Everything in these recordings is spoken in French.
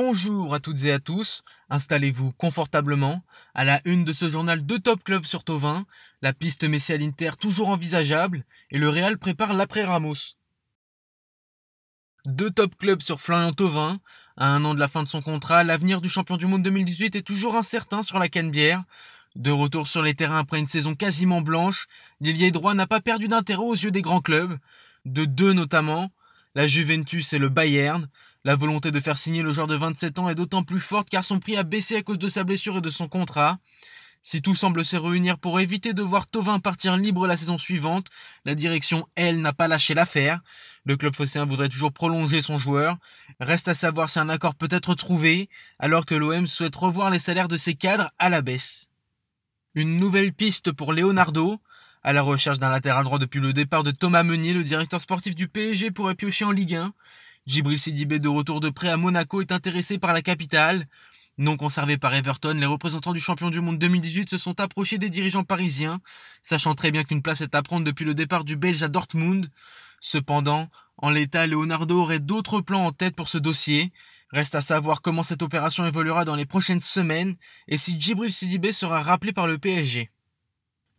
Bonjour à toutes et à tous, installez-vous confortablement. À la une de ce journal, deux top clubs sur Thauvin, la piste Messi à l'Inter toujours envisageable et le Real prépare l'après Ramos. Deux top clubs sur Florian Thauvin, à un an de la fin de son contrat, l'avenir du champion du monde 2018 est toujours incertain sur la Canebière. De retour sur les terrains après une saison quasiment blanche, l'ailier droit n'a pas perdu d'intérêt aux yeux des grands clubs, de deux notamment, la Juventus et le Bayern. La volonté de faire signer le joueur de 27 ans est d'autant plus forte car son prix a baissé à cause de sa blessure et de son contrat. Si tout semble se réunir pour éviter de voir Thauvin partir libre la saison suivante, la direction, elle, n'a pas lâché l'affaire. Le club phocéen voudrait toujours prolonger son joueur. Reste à savoir si un accord peut être trouvé, alors que l'OM souhaite revoir les salaires de ses cadres à la baisse. Une nouvelle piste pour Leonardo. À la recherche d'un latéral droit depuis le départ de Thomas Meunier, le directeur sportif du PSG pourrait piocher en Ligue 1. Djibril Sidibé, de retour de prêt à Monaco, est intéressé par la capitale. Non conservé par Everton, les représentants du champion du monde 2018 se sont approchés des dirigeants parisiens, sachant très bien qu'une place est à prendre depuis le départ du Belge à Dortmund. Cependant, en l'état, Leonardo aurait d'autres plans en tête pour ce dossier. Reste à savoir comment cette opération évoluera dans les prochaines semaines et si Djibril Sidibé sera rappelé par le PSG.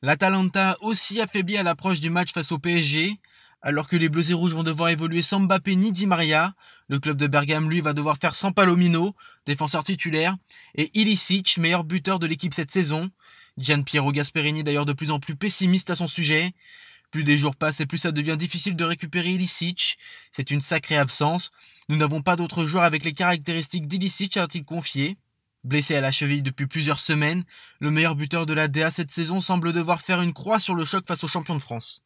L'Atalanta aussi affaibli à l'approche du match face au PSG. Alors que les Bleus et Rouges vont devoir évoluer sans Mbappé ni Di Maria, le club de Bergame, lui, va devoir faire sans Palomino, défenseur titulaire, et Ilicic, meilleur buteur de l'équipe cette saison. Gianpiero Gasperini d'ailleurs de plus en plus pessimiste à son sujet. Plus les jours passent et plus ça devient difficile de récupérer Ilicic. C'est une sacrée absence. Nous n'avons pas d'autres joueurs avec les caractéristiques d'Ilicic, a-t-il confié. Blessé à la cheville depuis plusieurs semaines, le meilleur buteur de la DA cette saison semble devoir faire une croix sur le choc face aux champions de France.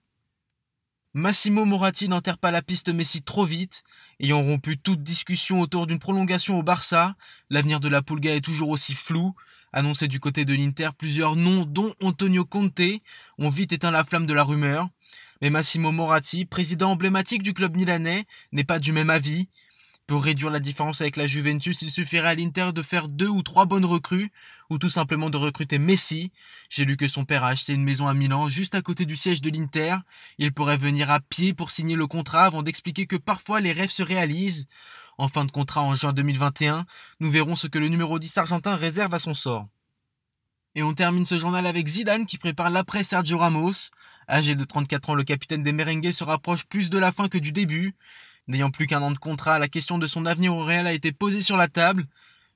Massimo Moratti n'enterre pas la piste Messi trop vite. Ayant rompu toute discussion autour d'une prolongation au Barça, l'avenir de la Pulga est toujours aussi flou. Annoncé du côté de l'Inter, plusieurs noms, dont Antonio Conte, ont vite éteint la flamme de la rumeur. Mais Massimo Moratti, président emblématique du club milanais, n'est pas du même avis. Pour réduire la différence avec la Juventus, il suffirait à l'Inter de faire 2 ou 3 bonnes recrues, ou tout simplement de recruter Messi. J'ai lu que son père a acheté une maison à Milan, juste à côté du siège de l'Inter. Il pourrait venir à pied pour signer le contrat avant d'expliquer que parfois les rêves se réalisent. En fin de contrat en juin 2021, nous verrons ce que le numéro 10 argentin réserve à son sort. Et on termine ce journal avec Zidane qui prépare l'après Sergio Ramos. Âgé de 34 ans, le capitaine des Merengues se rapproche plus de la fin que du début. N'ayant plus qu'un an de contrat, la question de son avenir au Real a été posée sur la table.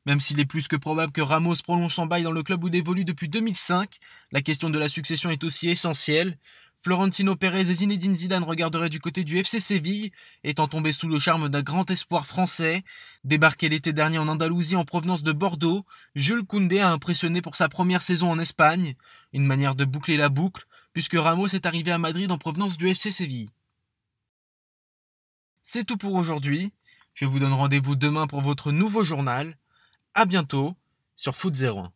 Même s'il est plus que probable que Ramos prolonge son bail dans le club où il évolue depuis 2005, la question de la succession est aussi essentielle. Florentino Pérez et Zinedine Zidane regarderaient du côté du FC Séville, étant tombés sous le charme d'un grand espoir français. Débarqué l'été dernier en Andalousie en provenance de Bordeaux, Jules Koundé a impressionné pour sa première saison en Espagne. Une manière de boucler la boucle, puisque Ramos est arrivé à Madrid en provenance du FC Séville. C'est tout pour aujourd'hui. Je vous donne rendez-vous demain pour votre nouveau journal. À bientôt sur Foot 01.